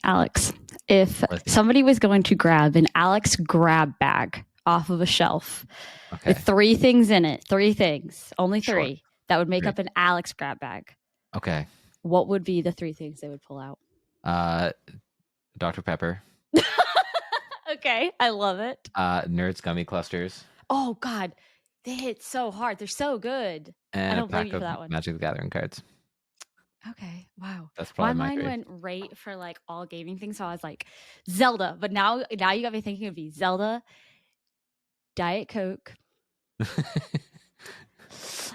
Alex, if Listen. somebody was going to grab an Alex grab bag off of a shelf with Okay. 3 things in it, 3 things, only Sure. 3, that would make Three. up an Alex grab bag, Okay. what would be the 3 things they would pull out? Dr. Pepper. Okay, I love it. Nerds gummy clusters. Oh, God. They hit so hard. They're so good. And a don't blame pack you for of that one. Magic the Gathering cards. Okay, wow. That's My probably my mind 3. went right for like all gaming things, so I was like Zelda. But now you got me thinking it'd be Zelda, Diet Coke,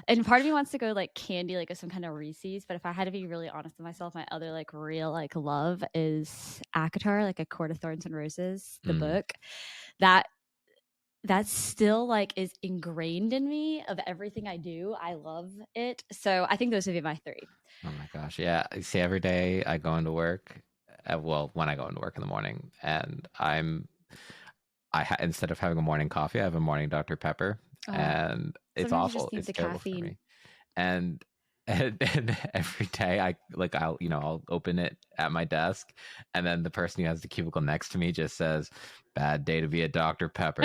and part of me wants to go like candy, like some kind of Reese's. But if I had to be really honest with myself, my other like real like love is Akatar, like A Court of Thorns and Roses, the book. That still like is ingrained in me of everything I do. I love it. So I think those would be my 3. Oh my gosh. Yeah. See, every day I go into work, when I go into work in the morning, and instead of having a morning coffee, I have a morning Dr. Pepper, and it's Sometimes you awful. just need It's the terrible for caffeine. me. And and every day I'll open it at my desk, and then the person who has the cubicle next to me just says, "Bad day to be a Dr. Pepper."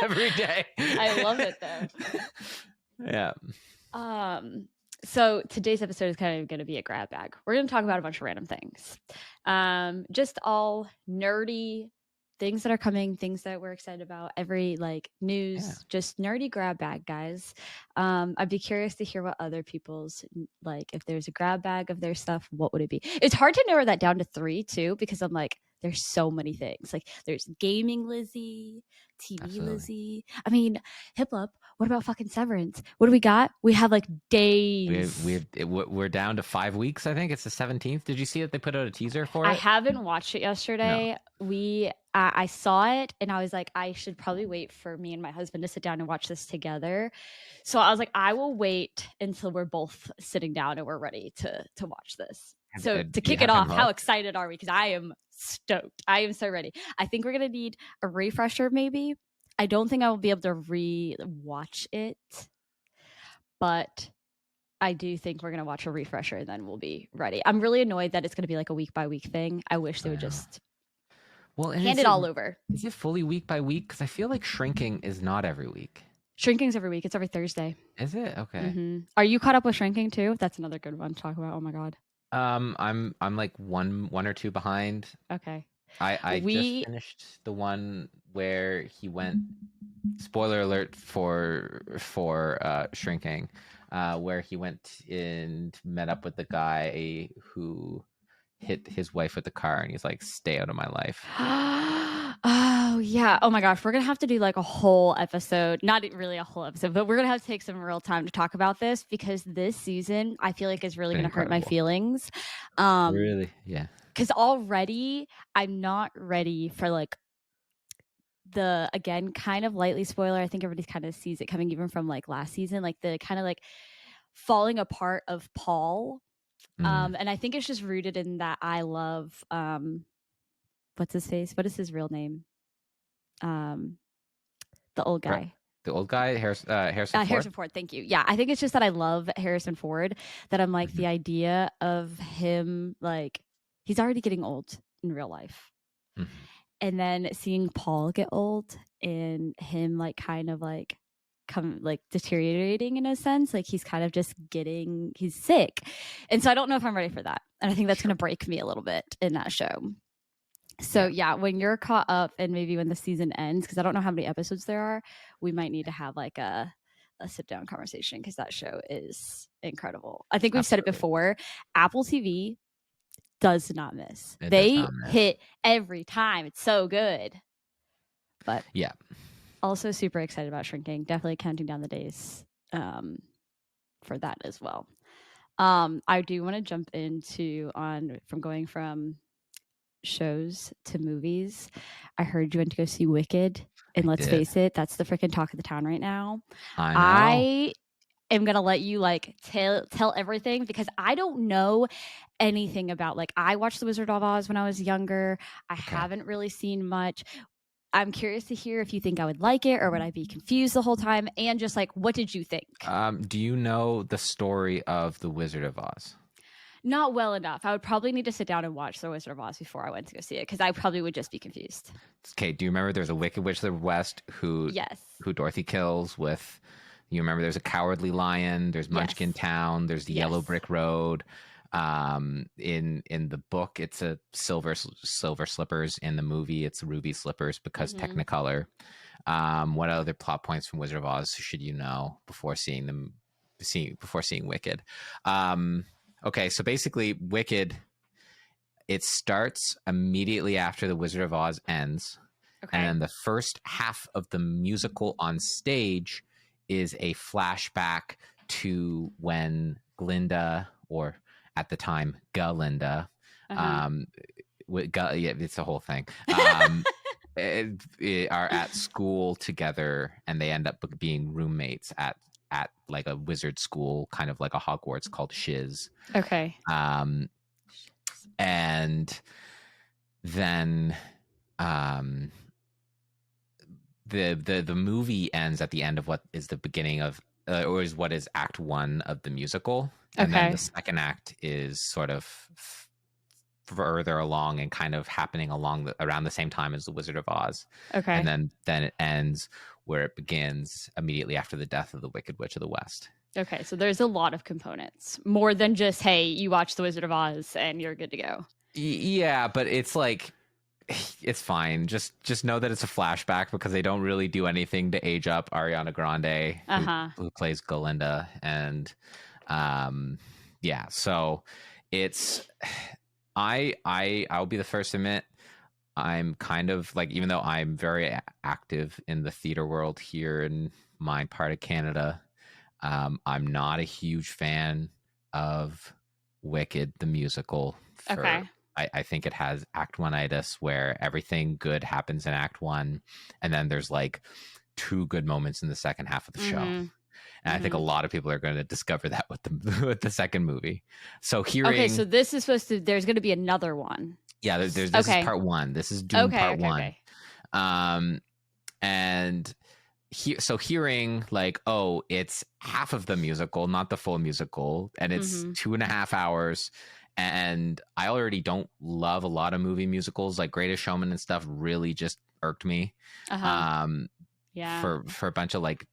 Every day. I love it though. Yeah. So today's episode is kind of going to be a grab bag. We're going to talk about a bunch of random things. Just all nerdy things that are coming, things that we're excited about, every like news, just nerdy grab bag, guys. I'd be curious to hear what other people's, like, if there's a grab bag of their stuff, what would it be? It's hard to narrow that down to 3 too, because I'm like, there's so many things. Like there's gaming Lizzie, TV Absolutely. Lizzie. I mean, hip hop. What about fucking Severance? What do we got? We have like days. We're down to 5 weeks. I think it's the 17th. Did you see that they put out a teaser for it? I haven't watched it yesterday. No. I saw it and I was like, I should probably wait for me and my husband to sit down and watch this together. So I was like, I will wait until we're both sitting down and we're ready to watch this. So to kick it off, how excited are we? Because I am stoked. I am so ready. I think we're gonna need a refresher, maybe. I don't think I will be able to re-watch it, but I do think we're gonna watch a refresher and then we'll be ready. I'm really annoyed that it's gonna be like a week by week thing. I wish they would just hand it all over. Is it fully week by week? Because I feel like Shrinking is not every week. Shrinking's every week. It's every Thursday. Is it? Okay. Mm-hmm. Are you caught up with Shrinking too? That's another good one to talk about. Oh my god. I'm like one or 2 behind. Okay. I just finished the one where he went. Spoiler alert for Shrinking, where he went and met up with the guy who hit his wife with the car, and he's like, "Stay out of my life." Oh yeah. Oh my gosh, we're gonna have to do like a whole episode. Not really a whole episode, but we're gonna have to take some real time to talk about this because this season I feel like is really gonna hurt my feelings. Really? Yeah. Because already I'm not ready for like the, again, kind of lightly spoiler. I think everybody kind of sees it coming even from like last season, like the kind of like falling apart of Paul. And I think it's just rooted in that I love what's his face? What is his real name? The old guy. Right. The old guy, Harrison Ford? Harrison Ford, thank you. Yeah, I think it's just that I love Harrison Ford, that I'm like, the idea of him, like, he's already getting old in real life. And then seeing Paul get old and him like kind of like deteriorating in a sense, like he's kind of just he's sick. And so I don't know if I'm ready for that. And I think that's going to break me a little bit in that show. So yeah, when you're caught up and maybe when the season ends, because I don't know how many episodes there are, we might need to have like a sit down conversation because that show is incredible. I think we've said it before. Apple TV does not miss. They hit every time. It's so good. But yeah, also super excited about Shrinking. Definitely counting down the days for that as well. I do want to jump into from going from shows to movies. I heard you went to go see Wicked, and let's face it, that's the freaking talk of the town right now. I am gonna let you like tell everything because I don't know anything about, like, I watched The Wizard of Oz when I was younger. I haven't really seen much. I'm curious to hear if you think I would like it or would I be confused the whole time, and just like, what did you think? Do you know the story of The Wizard of Oz? Not well enough. I would probably need to sit down and watch The Wizard of Oz before I went to go see it because I probably would just be confused. Okay, do you remember there's a Wicked Witch of the West Yes. who Dorothy kills with? You remember there's a Cowardly Lion, there's Yes. Munchkin Town, there's the Yes. Yellow Brick Road. In the book, it's a silver slippers. In the movie, it's ruby slippers because Technicolor. What other plot points from Wizard of Oz should you know before seeing Wicked? Okay, so basically, Wicked, it starts immediately after the Wizard of Oz ends. Okay. And then the first half of the musical on stage is a flashback to when Glinda, or at the time, Galinda, it's a whole thing, are at school together, and they end up being roommates at like a wizard school, kind of like a Hogwarts, called Shiz. Okay. And then the movie ends at the end of what is the beginning of or is what is act one of the musical, and then the second act is sort of further along and kind of happening around the same time as the Wizard of Oz. Okay. And then it ends where it begins immediately after the death of the Wicked Witch of the West. Okay, so there's a lot of components, more than just, hey, you watch The Wizard of Oz and you're good to go. Yeah, but it's like, it's fine. Just know that it's a flashback because they don't really do anything to age up Ariana Grande, who plays Galinda. And yeah, so it's I'll be the first to admit, I'm kind of like, even though I'm very active in the theater world here in my part of Canada, I'm not a huge fan of Wicked the musical. I think it has Act One-itis, where everything good happens in Act One, and then there's like 2 good moments in the second half of the show. And I think a lot of people are going to discover that with the second movie. So okay, so this is there's going to be another one. Yeah, this is part 1. This is Dune part 1. And hearing like, oh, it's half of the musical, not the full musical, and it's 2.5 hours. And I already don't love a lot of movie musicals, like Greatest Showman and stuff really just irked me. Yeah. For a bunch of like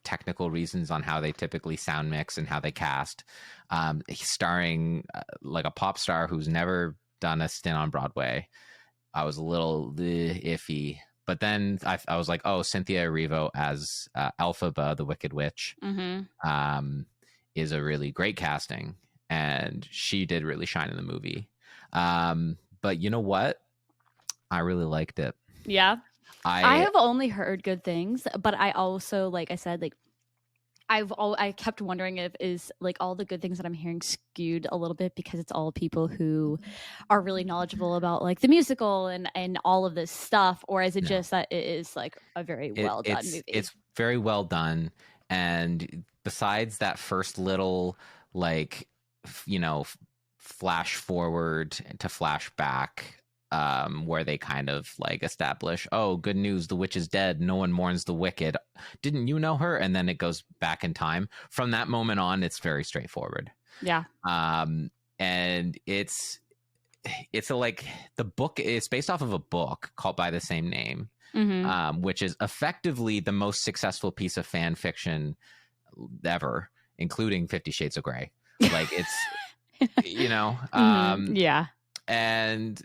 technical reasons on how they typically sound mix and how they cast. Starring like a pop star who's never done a stint on Broadway. I was a little iffy. But then I was like, oh, Cynthia Erivo as Elphaba, the Wicked Witch, is a really great casting. And she did really shine in the movie. But you know what? I really liked it. Yeah. I have only heard good things, but I also, like I said, like I kept wondering if is like all the good things that I'm hearing skewed a little bit because it's all people who are really knowledgeable about like the musical and all of this stuff, or is it just that it is like a very well done movie? It's very well done, and besides that first little like flash forward to flash back, where they kind of like establish, oh, good news, the witch is dead, no one mourns the wicked, didn't you know her? And then it goes back in time. From that moment on, it's very straightforward. Yeah. And it's like, the book is based off of a book called by the same name, which is effectively the most successful piece of fan fiction ever, including 50 Shades of Grey. Like, it's yeah, and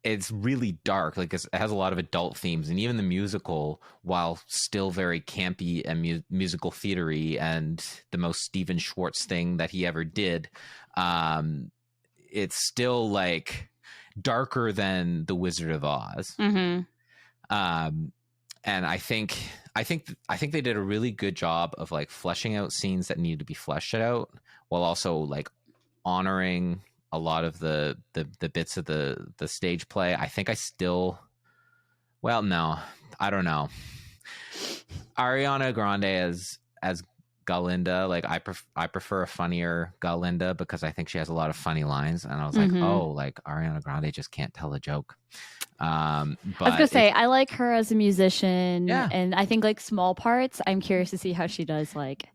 it's really dark. Like, it has a lot of adult themes, and even the musical, while still very campy and musical theatery and the most Steven Schwartz thing that he ever did, it's still like darker than The Wizard of Oz. And I think they did a really good job of like fleshing out scenes that needed to be fleshed out, while also like honoring a lot of the bits of the stage play. I think no, I don't know. Ariana Grande as Galinda, like I prefer a funnier Galinda because I think she has a lot of funny lines, and I was like, oh, like Ariana Grande just can't tell a joke. But I was gonna say, I like her as a musician, and I think like small parts. I'm curious to see how she does like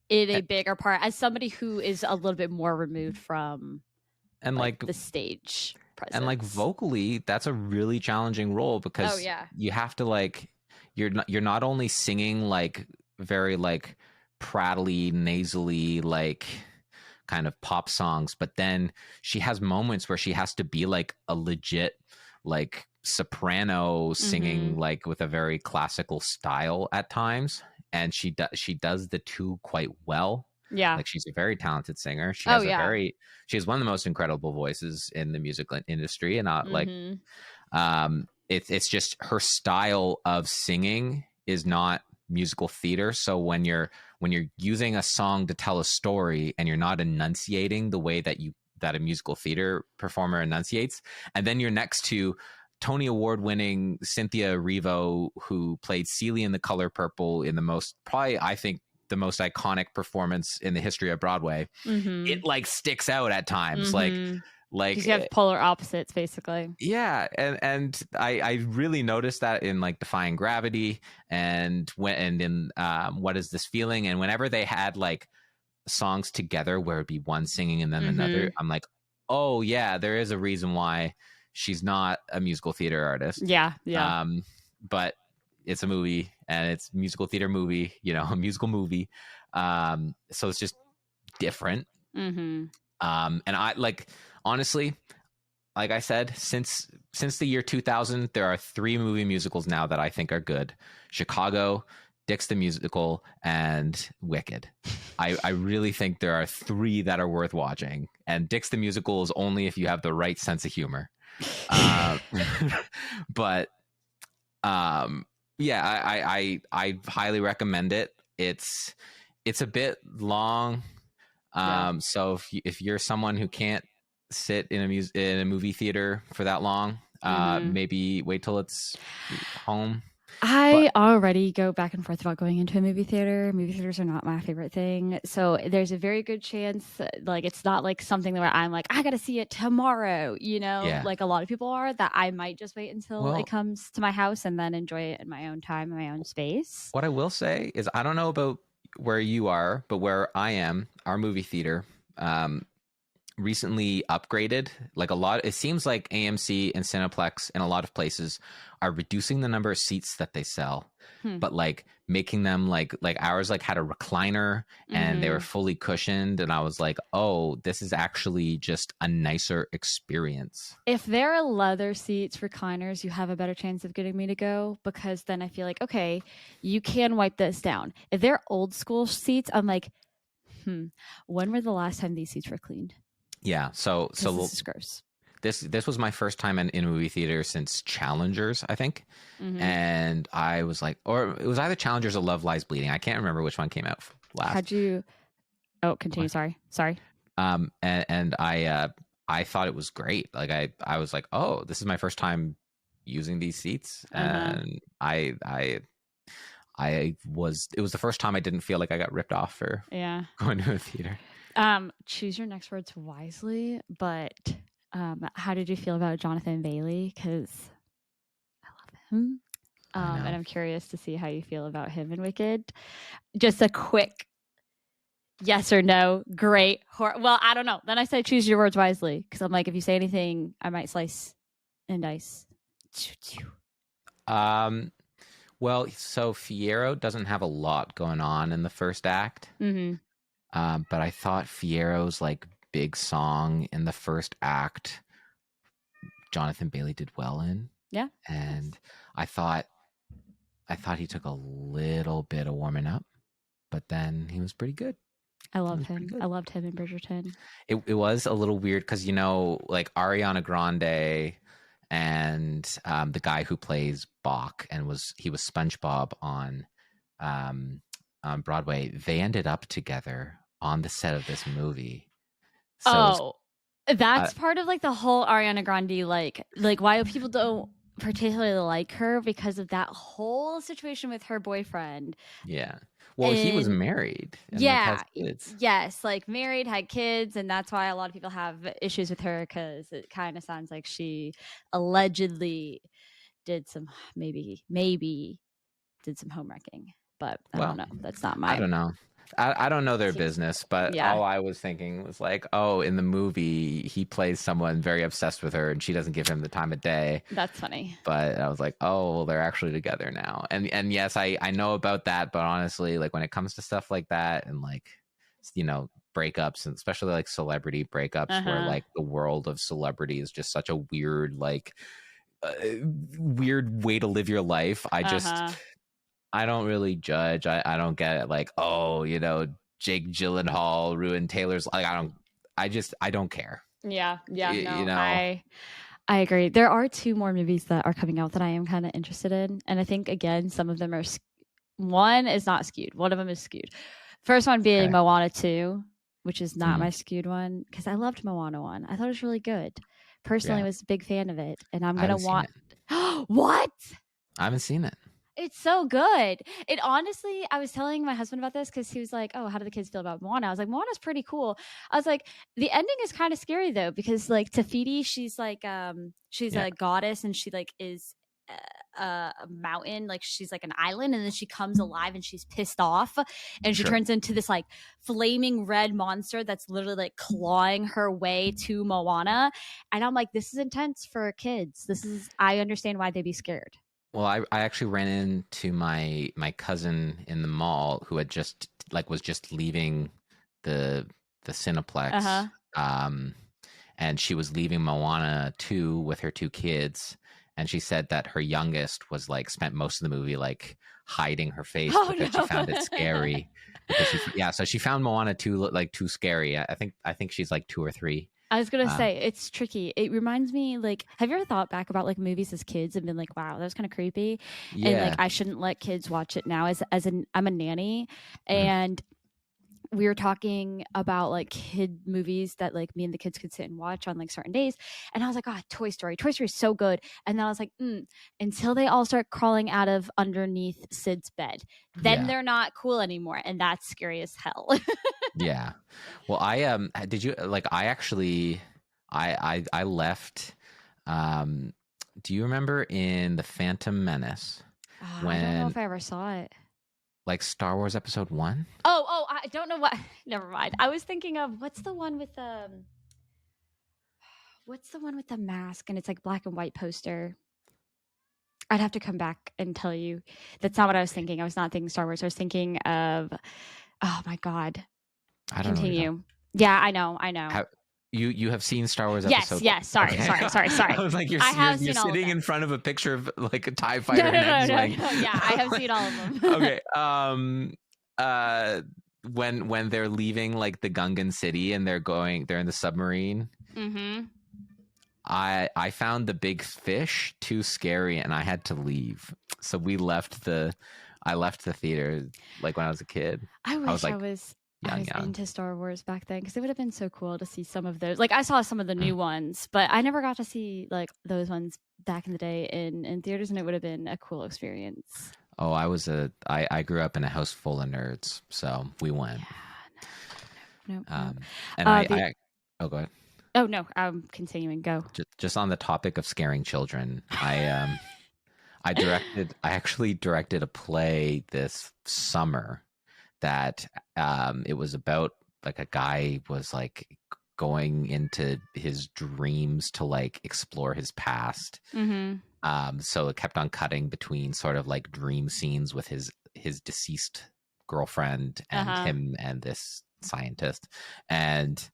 in a bigger part as somebody who is a little bit more removed from and like the stage presence. And like vocally, that's a really challenging role because you have to like you're not only singing like very like prattly, nasally, like kind of pop songs, but then she has moments where she has to be like a legit like soprano singing like with a very classical style at times, and she does the two quite well. Yeah. Like she's a very talented singer. She has she has one of the most incredible voices in the music industry, and not like it's just her style of singing is not musical theater. So when you're using a song to tell a story and you're not enunciating the way that a musical theater performer enunciates, and then you're next to Tony Award winning Cynthia Erivo, who played Celie in The Color Purple in the most iconic performance in the history of Broadway, it like sticks out at times. Like because you have polar opposites basically. Yeah, and I really noticed that in like Defying Gravity and in What Is This Feeling, and whenever they had like songs together where it'd be one singing and then another, I'm like, oh yeah, there is a reason why she's not a musical theater artist. Yeah. But it's a movie, and it's a musical theater movie, a musical movie. So it's just different. And I like, honestly, like I said, since the year 2000, there are 3 movie musicals now that I think are good: Chicago, Dix the Musical, and Wicked. I really think there are 3 that are worth watching, and Dix the Musical is only if you have the right sense of humor. But yeah, I highly recommend it. It's a bit long, so if you're someone who can't sit in a movie theater for that long, maybe wait till it's home. I already go back and forth about going into a movie theater. Movie theaters are not my favorite thing. So there's a very good chance like it's not like something where I'm like, I got to see it tomorrow, like a lot of people are, that I might just wait until it comes to my house and then enjoy it in my own time, in my own space. What I will say is, I don't know about where you are, but where I am, our movie theater recently upgraded. Like it seems like AMC and Cineplex in a lot of places are reducing the number of seats that they sell, but like making them like ours like had a recliner and they were fully cushioned, and I was like, oh, this is actually just a nicer experience. If there are leather seats, recliners, you have a better chance of getting me to go, because then I feel like, okay, you can wipe this down. If they're old school seats, I'm like, when were the last time these seats were cleaned? Yeah, so this is gross. This was my first time in a movie theater since Challengers, I think, and I was like, or it was either Challengers or Love Lies Bleeding. I can't remember which one came out last. How'd you? Oh, continue. Sorry. And I thought it was great. Like I was like, oh, this is my first time using these seats, and it was the first time I didn't feel like I got ripped off for going to a theater. Choose your next words wisely, but how did you feel about Jonathan Bailey? Because I love him. And I'm curious to see how you feel about him in Wicked. Just a quick yes or no. Great. Well, I don't know. Then I said choose your words wisely, because I'm like, if you say anything, I might slice and dice. Well, so Fiyero doesn't have a lot going on in the first act. But I thought Fiero's like big song in the first act, Jonathan Bailey did well in. Yeah. And I thought he took a little bit of warming up, but then he was pretty good. I loved him. I loved him in Bridgerton. It was a little weird because, like Ariana Grande and the guy who plays Bach and he was SpongeBob on Broadway, they ended up together on the set of this movie. So that's part of like the whole Ariana Grande like why people don't particularly like her, because of that whole situation with her boyfriend. Yeah. Well, he was married. And has kids. Yes, like married, had kids, and that's why a lot of people have issues with her, because it kind of sounds like she allegedly did some maybe did some homewrecking. But I don't know. That's not my. I don't know. I don't know their Seems business, but yeah, all I was thinking was like, oh, in the movie, he plays someone very obsessed with her and she doesn't give him the time of day. that's funny. But I was like, oh, well, they're actually together now. And yes, I know about that, but honestly, like when it comes to stuff like that and like, breakups, and especially like celebrity breakups where Uh-huh. like the world of celebrity is just such a weird, like uh, weird way to live your life. Uh-huh. I don't really judge. I don't get it. Like, oh, Jake Gyllenhaal ruined Taylor's. Like, I don't care. Yeah, yeah, You no, know, I agree. There are two more movies that are coming out that I am kind of interested in, and I think again some of them are one is not skewed. One of them is skewed. First one being okay. Moana 2, which is not Mm, my skewed one because I loved Moana 1. I thought it was really good. Personally yeah, was a big fan of it, and I'm I going to haven't seen want it. What? I haven't seen it. It's so good. It honestly, I was telling my husband about this because he was like, "Oh, how do the kids feel about Moana?" I was like, "Moana's pretty cool." I was like, "The ending is kind of scary though because like Tafiti, she's Yeah, a goddess and she like is a mountain, like she's like an island, and then she comes alive and she's pissed off, and she sure. turns into this like flaming red monster that's literally like clawing her way to Moana, and I'm like, this is intense for kids. I understand why they'd be scared. Well, I actually ran into my cousin in the mall who had just like was just leaving the Uh Cineplex. huh. Um, and she was leaving Moana 2 with her two kids, and she said that her youngest was like spent most of the movie like hiding her face Oh because she found it no. scary because so she found Moana 2 like too scary. I think she's like 2 or 3. I was gonna Uh, say it's tricky. It reminds me like, have you ever thought back about like movies as kids and been like, wow, that was kind of creepy, and like yeah. I shouldn't let kids watch it now. As an I'm a nanny, Mhm. and we were talking about like kid movies that like me and the kids could sit and watch on like certain days, and I was like, oh, Toy Story. Toy Story is so good. And then I was like, until they all start crawling out of underneath Sid's bed, then Yeah. they're not cool anymore, and that's scary as hell. Yeah. Well, did you like I actually I left um do you remember in The Phantom Menace I don't know when if I ever saw it. like Star Wars episode 1? Oh, I don't know what. Never mind. I was thinking of what's the one with the mask and it's like black and white poster. I'd have to come back and tell you. That's not what I was thinking. I was not thinking Star Wars. I was thinking of, oh my god. I don't know what you're talking. Continue. Yeah, I know. I know. How you have seen Star Wars Yes, episode 1? yes. Sorry, Okay. sorry, sorry, I sorry. was like I you're have you're seen all of sitting in them. front of a picture of like a TIE No, fighter no, and no, no, X-wing. no. Yeah, I have seen all of them. Okay. Uh when they're leaving like the Gungan city and they're in the submarine. Mm-hmm. I found the big fish too scary and I had to leave. So I left the theater like when I was a kid. I I was wish like I young, was young. into Star Wars back then because it would have been so cool to see some of those. Like I saw some of the Mm. new ones, but I never got to see like those ones back in the day in theaters, and it would have been a cool experience. Oh, I grew up in a house full of nerds, so we went. Yeah, no, no, no, no. Um, and The oh, go ahead. oh no, I'm continuing. Go. Just on the topic of scaring children, I actually directed a play this summer that it was about like a guy was like going into his dreams to like explore his past. Mm-hmm. So it kept on cutting between sort of like dream scenes with his deceased girlfriend Uh and huh. him and this scientist. And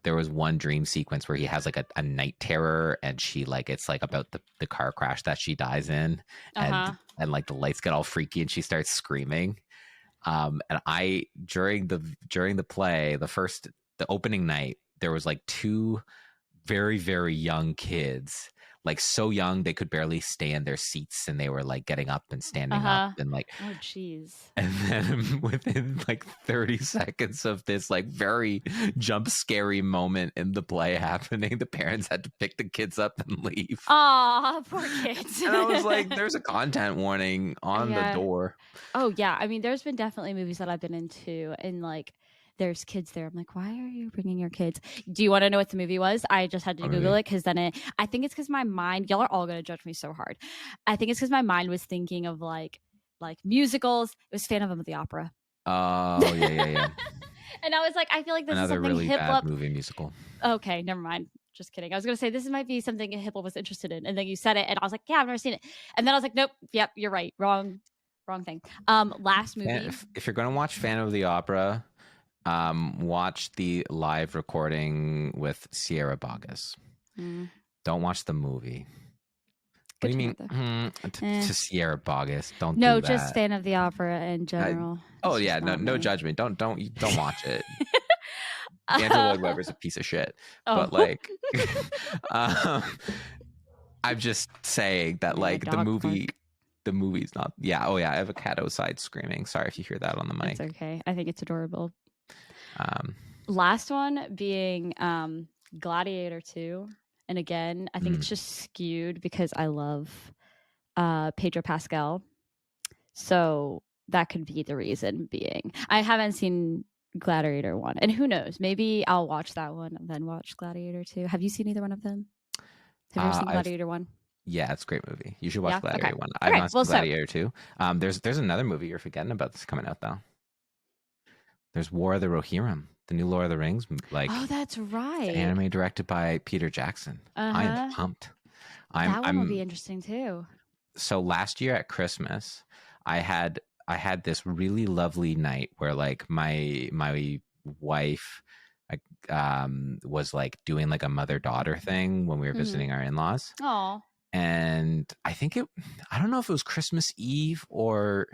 there was one dream sequence where he has like a night terror and she like it's like about the car crash that she dies in, Uh huh. and like the lights get all freaky and she starts screaming. And I during the play, the opening night, there was like two very, very young kids, like so young they could barely stay in their seats and they were like getting up and Uh standing up huh. and like Oh, jeez. and then within like 30 seconds of this like very jump scary moment in the play happening, the parents had to pick the kids up and leave. Aw, poor kids. And I was like, there's a content warning on the Yeah. door. Oh yeah, I mean, there's been definitely movies that I've been into, and like, there's kids there. I'm like, why are you bringing your kids? Do you want to know what the movie was? I just had to What Google movie? it because I think it's because my mind. Y'all are all gonna judge me so hard. I think it's because my mind was thinking of like musicals. It was Phantom of the Opera. Oh yeah. And I was like, I feel like this is Another something really bad Hiplop. movie musical. Okay, never mind. Just kidding. I was gonna say this might be something Hiplop was interested in, and then you said it, and I was like, yeah, I've never seen it. And then I was like, nope, yep, you're right. Wrong thing. Last movie. If you're gonna watch Phantom of the Opera, watch the live recording with Sierra Boggess. Don't watch the movie. What Good do you to know, mean? though. To Sierra Boggess? Don't No, do just that. fan of the opera in general. Oh It's yeah, just no not me. judgment. Don't watch it. Andrew Uh, Lloyd Webber's a piece of shit. oh, But like, um, I'm just saying that yeah, like the dog movie, park. the movie's not. Yeah. Oh yeah. I have a cat outside screaming. Sorry if you hear that on the mic. It's okay. I think it's adorable. Um, Last one being Gladiator 2. And again, I think it's just skewed because I love Pedro Pascal. So that could be the reason being. I haven't seen Gladiator 1. And who knows? Maybe I'll watch that one and then watch Gladiator 2. Have you seen either one of them? Have you ever seen Gladiator 1? Yeah, it's a great movie. You should watch Yeah? Gladiator Okay. 1. I've Okay. not Well, seen Gladiator 2. There's another movie you're forgetting about that's coming out though. There's War of the Rohirrim, the new Lord of the Rings, like oh, that's right. anime directed by Peter Jackson. I am pumped. That one will be interesting too. So last year at Christmas, I had this really lovely night where like my wife was like doing like a mother-daughter thing when we were visiting our in-laws. Oh. And I don't know if it was Christmas Eve or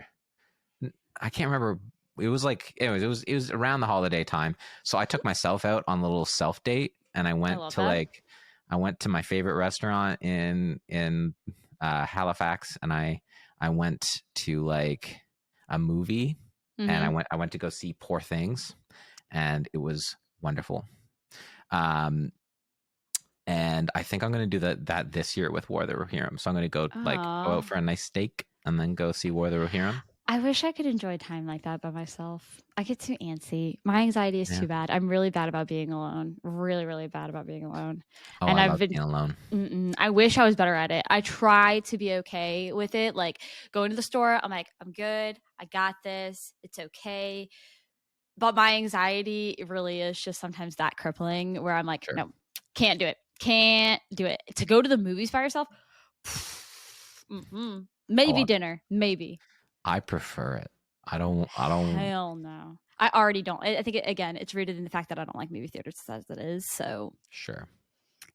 I can't remember. It was like anyways, it was around the holiday time. So I took myself out on a little self date and I went to my favorite restaurant in Halifax, and I went to like a movie, and I went to go see Poor Things, and it was wonderful. And I think I'm going to do that this year with War of the Rohirrim. So I'm going to go go out for a nice steak and then go see War of the Rohirrim. I wish I could enjoy time like that by myself. I get too antsy. My anxiety is too bad. I'm really bad about being alone. Really, really bad about being alone. Oh, and I love being alone. I wish I was better at it. I try to be okay with it. Like going to the store, I'm like, I'm good. I got this. It's okay. But my anxiety really is just sometimes that crippling where I'm like, no, can't do it. Can't do it. To go to the movies by yourself, maybe dinner, maybe. I prefer it. I don't. Hell no. I already don't. I think again, it's rooted in the fact that I don't like movie theaters as it is. So sure.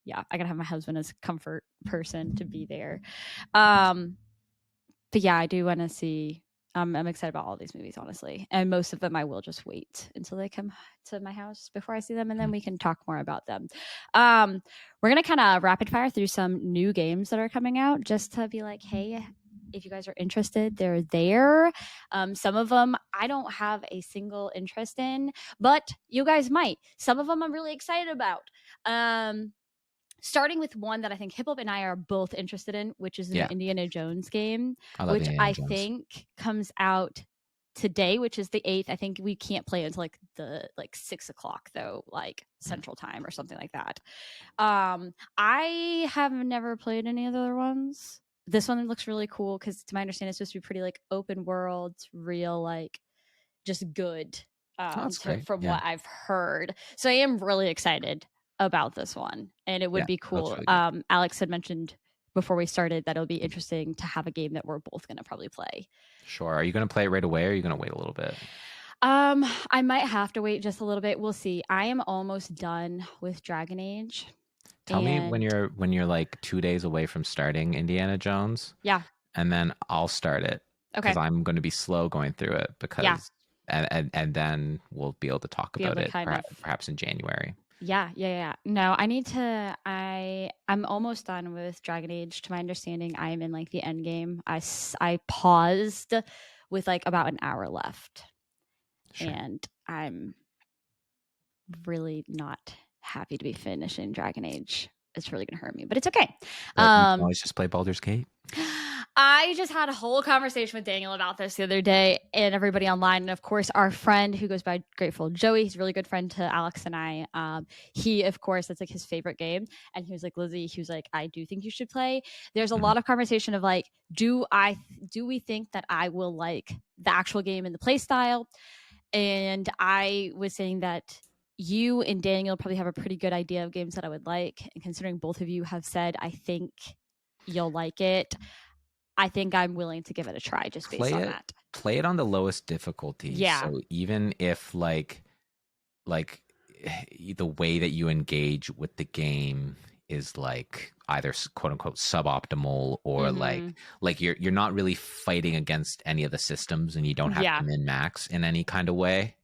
Yeah, I gotta have my husband as a comfort person to be there. But yeah, I do want to see. I'm excited about all these movies, honestly, and most of them I will just wait until they come to my house before I see them, and then we can talk more about them. We're gonna kind of rapid fire through some new games that are coming out, just to be like, hey, if you guys are interested, they're there. Some of them I don't have a single interest in, but you guys might. Some of them I'm really excited about. Starting with one that I think Hiplop and I are both interested in, which is the Indiana Jones game, which I think comes out today, which is the 8th. I think we can't play it until like 6 o'clock though, like Central Time or something like that. I have never played any of the other ones. This one looks really cool because, to my understanding, it's supposed to be pretty like open world, real, like just good. From what I've heard, so I am really excited about this one, and it would be cool. Really Alex had mentioned before we started that it'll be interesting to have a game that we're both going to probably play. Sure. Are you going to play it right away, or are you going to wait a little bit? I might have to wait just a little bit. We'll see. I am almost done with Dragon Age. Tell me when you're like 2 days away from starting Indiana Jones. Yeah. And then I'll start it. Okay. Because I'm going to be slow going through it because and then we'll be able to talk about it perhaps in January. Yeah. No, I need to. I'm almost done with Dragon Age. To my understanding, I am in like the end game. I paused with like about an hour left, and I'm really not happy to be finishing Dragon Age. It's really gonna hurt me, but it's okay. You can always just play Baldur's Gate. I just had a whole conversation with Daniel about this the other day, and everybody online, and of course our friend who goes by Grateful Joey, he's a really good friend to Alex and I. He, of course, that's like his favorite game, and he was like, Lizzie, he was like, I do think you should play. There's a lot of conversation of like, do we think that I will like the actual game and the play style? And I was saying that you and Daniel probably have a pretty good idea of games that I would like. And considering both of you have said, I think you'll like it, I think I'm willing to give it a try just based Play on it that. play it on the lowest difficulty. Yeah. So even if like the way that you engage with the game is like either quote unquote suboptimal or Mm-hmm. like you're not really fighting against any of the systems and you don't have Yeah. to min max in any kind of way.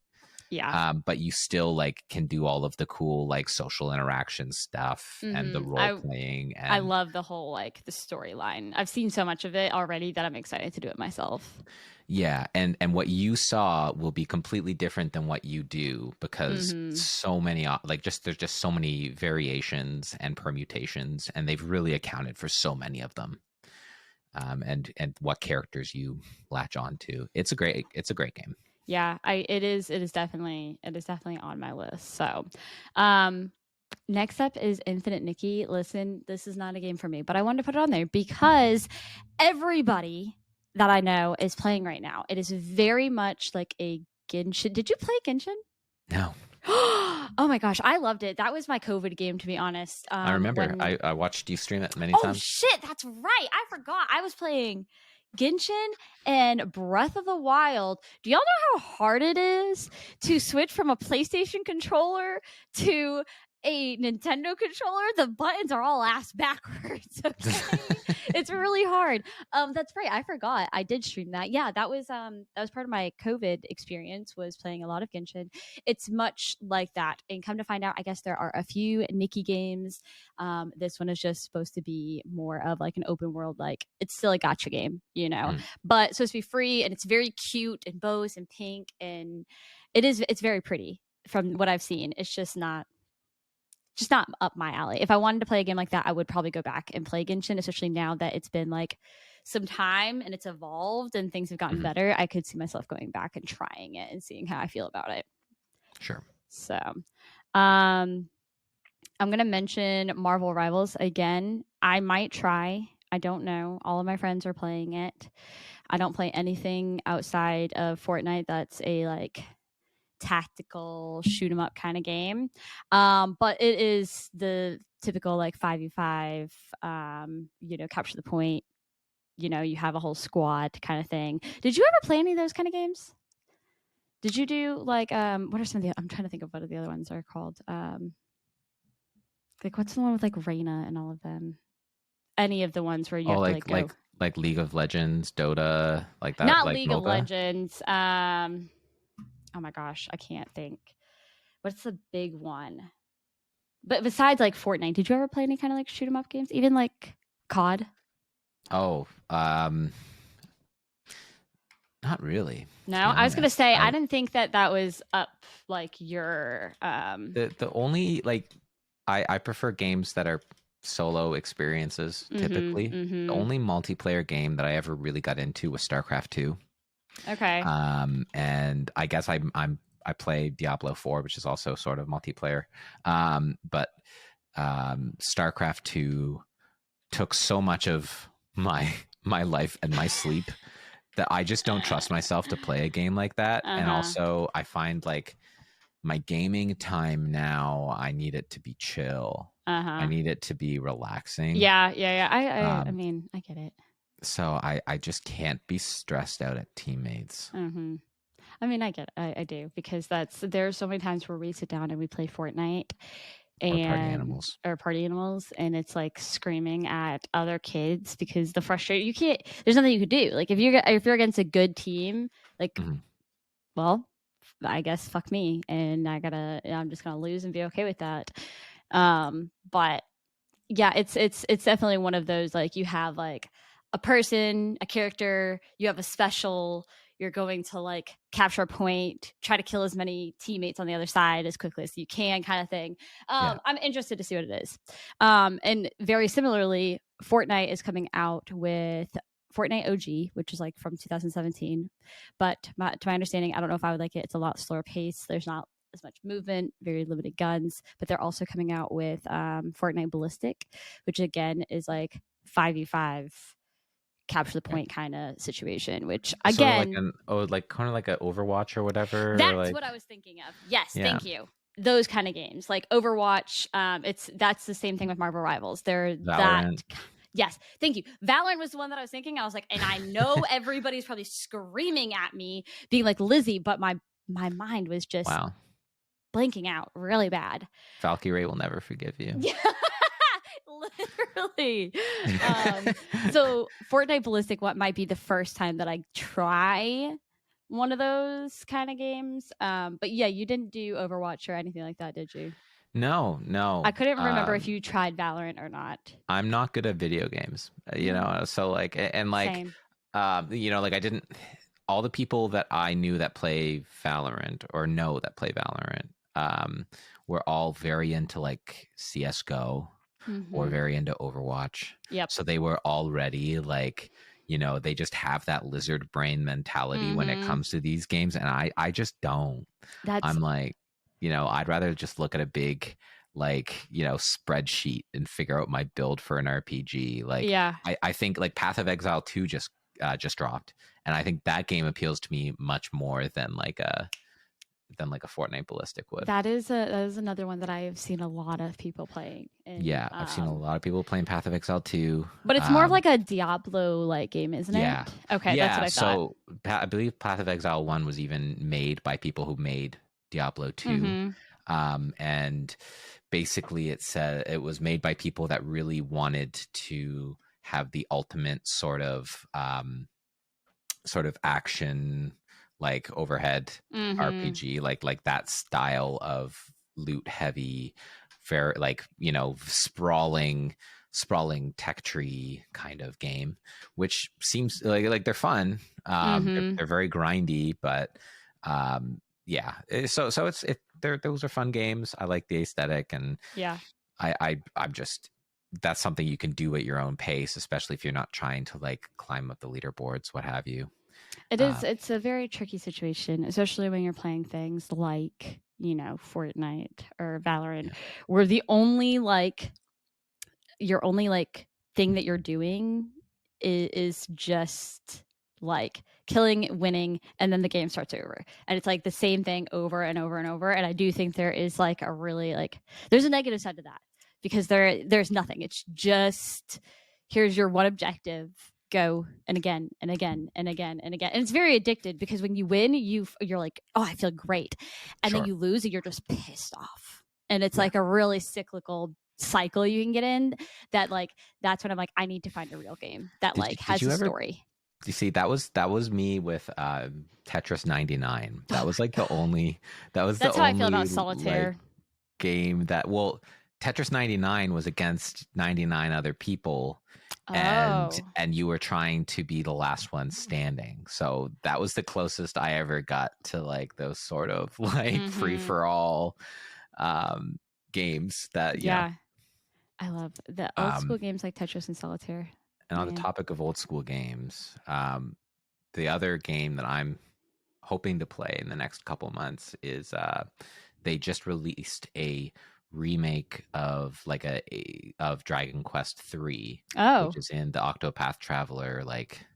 Yeah. But you still like can do all of the cool like social interaction stuff and the Mm-hmm. role playing I and love the whole like the storyline. I've seen so much of it already that I'm excited to do it myself. yeah, and what you saw will be completely different than what you do because Mm-hmm. so many like just there's just so many variations and permutations, and they've really accounted for so many of them. And what characters you latch on to. It's a great game. Yeah, it is definitely on my list. So, next up is Infinite Nikki. Listen, this is not a game for me, but I wanted to put it on there because everybody that I know is playing right now. It is very much like a Genshin. Did you play Genshin? No, Oh my gosh, I loved it. That was my COVID game, to be honest. I remember When I watched you stream it many Oh times. shit, that's right. I forgot. I was playing Genshin and Breath of the Wild. Do y'all know how hard it is to switch from a PlayStation controller to a Nintendo controller? The buttons are all ass backwards. Okay. It's really hard. That's right. I forgot. I did stream that. Yeah, that was part of my COVID experience was playing a lot of Genshin. It's much like that. And come to find out, I guess there are a few Nikki games. This one is just supposed to be more of like an open world, like it's still a gotcha game, you know, Mm, but it's supposed to be free and it's very cute and bows and pink and it's very pretty from what I've seen. It's just not up my alley. If I wanted to play a game like that, I would probably go back and play Genshin, especially now that it's been like some time and it's evolved and things have gotten mhm, better. I could see myself going back and trying it and seeing how I feel about it. sure. So, um, I'm going to mention Marvel Rivals again. I might try. I don't know. All of my friends are playing it. I don't play anything outside of Fortnite that's a like tactical shoot 'em up kind of game. But it is the typical like 5v5, capture the point, you have a whole squad kind of thing. Did you ever play any of those kind of games? Did you do like what are some of the I'm trying to think of what the other ones are called. Like what's the one with like Reina and all of them? Any of the ones where you Oh, have to like go. like League of Legends, Dota, like that, Not like League of MOBA. Legends. Oh my gosh, I can't think. What's the big one? But besides like Fortnite, did you ever play any kind of like shoot 'em up games? Even like COD? Oh, not really, to No, be I was gonna honest. say I I didn't think that that was up like your the only like I prefer games that are solo experiences Mm-hmm. typically. The Mm-hmm. only multiplayer game that I ever really got into was StarCraft 2. Okay. And I guess I play Diablo 4, which is also sort of multiplayer. But StarCraft 2 took so much of my life and my sleep that I just don't trust myself to play a game like that. And Uh-huh. also I find like my gaming time now, I need it to be chill. I Uh-huh. need it to be relaxing. Yeah, yeah, yeah. I Um, mean, I get it. so I just can't be stressed out at teammates Mm-hmm. I mean, I get it. I do because there's so many times where we sit down and we play Fortnite or party and animals. or party animals and it's like screaming at other kids because the frustration you can't there's nothing you could do. Like if you're against a good team, like Mhm. well, I guess fuck me and I'm just gonna lose and be okay with that. But yeah, it's definitely one of those like you have like a person, a character, you have a special, you're going to like capture a point, try to kill as many teammates on the other side as quickly as you can, kind of thing. Yeah. I'm interested to see what it is. And very similarly, Fortnite is coming out with Fortnite OG, which is like from 2017. But to my understanding, I don't know if I would like it. It's a lot slower pace. There's not as much movement, very limited guns, but they're also coming out with Fortnite Ballistic, which again is like 5v5 capture the Yeah. point kind of situation, which Sort of like again, like kind of like an Overwatch or whatever. that's Like what I was thinking of. Yes, yeah, thank you. Those kind of games, like Overwatch. That's the same thing with Marvel Rivals. They're that. Valorant. Yes, thank you. Valorant was the one that I was thinking. I was like, and I know everybody's probably screaming at me, being like Lizzie, but my mind was just Wow, blanking out really bad. Valkyrie will never forgive you. Yeah, literally. So Fortnite Ballistic, what might be the first time that I try one of those kind of games. But yeah, you didn't do Overwatch or anything like that, did you? No, I no. couldn't remember if you tried Valorant or not. I'm not good at video games, you Yeah, know. So like, and like, same. you know, like I didn't. All the people that I knew that play Valorant or know that play Valorant, were all very into like CS:GO or Mm-hmm. very into Overwatch. Yep. So they were already like, you know, they just have that lizard brain mentality when it Mm-hmm. comes to these games, and I just don't. That's I'm like, you know, I'd rather just look at a big like, you know, spreadsheet and figure out my build for an RPG. Like yeah. I think like Path of Exile 2 just dropped, and I think that game appeals to me much more than like a Fortnite Ballistic would. That is another one that I have seen a lot of people playing, and Yeah, I've seen a lot of people playing Path of Exile 2. but it's more of like a Diablo like game, isn't it? Yeah. Okay, that's what Yeah. I thought. So I believe Path of Exile 1 was even made by people who made Diablo 2. Mm-hmm. And basically it said it was made by people that really wanted to have the ultimate sort of action like overhead Mm-hmm. RPG, like that style of loot heavy, very like, you know, sprawling tech tree kind of game, which seems like they're fun. Mm-hmm. They're very grindy, but yeah. So those are fun games. I like the aesthetic, and Yeah. I'm just that's something you can do at your own pace, especially if you're not trying to like climb up the leaderboards, what have you. It is. Uh, It's a very tricky situation, especially when you're playing things like, Fortnite or Valorant, yeah, where your only like thing that you're doing is just like killing, winning, and then the game starts over. And it's like the same thing over and over and over. And I do think there is like a really like there's a negative side to that because there's nothing. It's just here's your one objective. Go and again and again and again and again. And it's very addicted because when you win, you're like, oh, I feel great. And then sure. you lose and you're just pissed off. And it's Yeah. like a really cyclical cycle you can get in that like that's when I'm like, I need to find a real game that like Did has you a ever story. you see that was me with Tetris 99. That was like the only that was the That's how I feel only about like solitaire. game that well Tetris 99 was against 99 other people, Oh. and you were trying to be the last one standing. So that was the closest I ever got to like those sort of like free Mm-hmm. for all games that, you know. Yeah. I love the old school Um games like Tetris and Solitaire. and on the Man. topic of old school games, the other game that I'm hoping to play in the next couple months is they just released a remake of like of Dragon Quest 3, which Oh. is in the Octopath Traveler, like,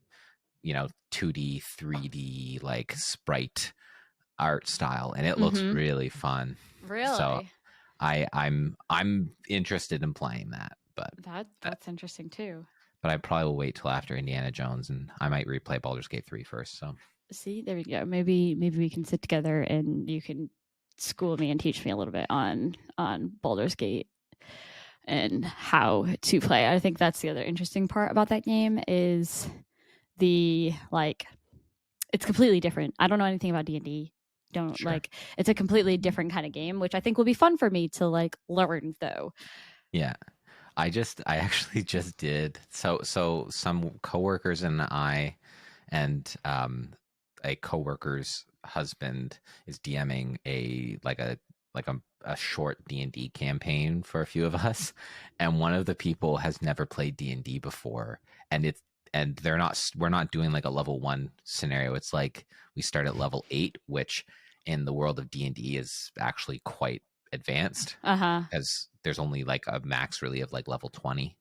you know, 2D 3D like sprite art style, and it looks Mm-hmm. really fun. So Really? I'm interested in playing that, that That's interesting too. but I probably will wait till after Indiana Jones, and I might replay Baldur's Gate 3 first. So See, there we go. Maybe we can sit together and you can school me and teach me a little bit on Baldur's Gate and how to play. I think that's the other interesting part about that game is the like it's completely different. I don't know anything about D&D. Don't sure. like it's a completely different kind of game, which I think will be fun for me to like learn though. Yeah. I actually just did. So some coworkers and I and a coworker's husband is DMing a short D&D campaign for a few of us, and one of the people has never played D&D before, and we're not doing like a level 1 scenario. It's like we start at level 8, which in the world of D&D is actually quite advanced Uh-huh. because there's only like a max really of like level 20.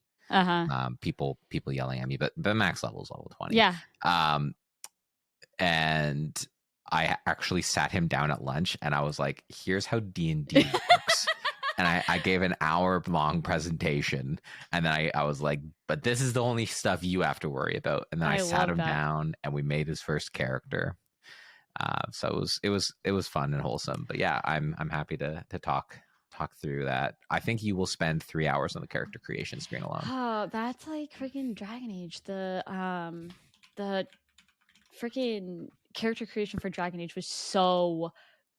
People yelling at me, but max level is level 20. Yeah. And I actually sat him down at lunch and I was like, here's how D&D works. And I gave an hour-long presentation. And then I was like, but this is the only stuff you have to worry about. And then I sat him down and we made his first character. So it was fun and wholesome. But yeah, I'm happy to talk through that. I think you will spend 3 hours on the character creation screen alone. Oh, that's like freaking Dragon Age. The freaking character creation for Dragon Age was so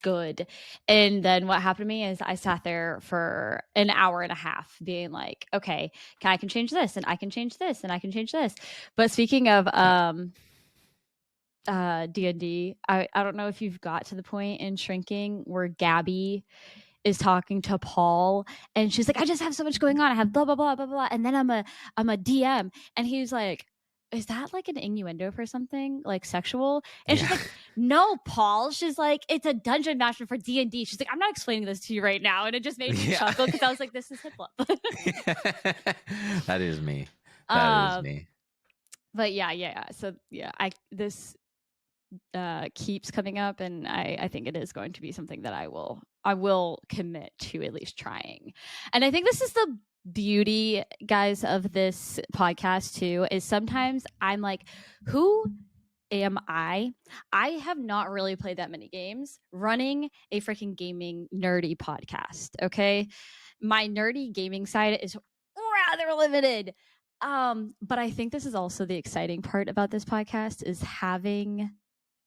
good. And then what happened to me is I sat there for an hour and a half being like, okay, I can change this and I can change this and I can change this. But speaking of D&D, I don't know if you've got to the point in Shrinking where Gabby is talking to Paul and she's like, I just have so much going on. I have blah blah blah blah blah. And then I'm a DM. And he's like, is that like an innuendo for something like sexual? And she's like, no, Paul. She's like, it's a dungeon master for D&D. She's like, I'm not explaining this to you right now. And it just made me chuckle because I was like, this is hip hop. That is me. That is me. But yeah. So yeah, this keeps coming up, and I think it is going to be something that I will commit to at least trying. And I think this is the beauty, guys, of this podcast too, is sometimes I'm like, who am I? I have not really played that many games running a freaking gaming nerdy podcast. Okay. My nerdy gaming side is rather limited. But I think this is also the exciting part about this podcast is having,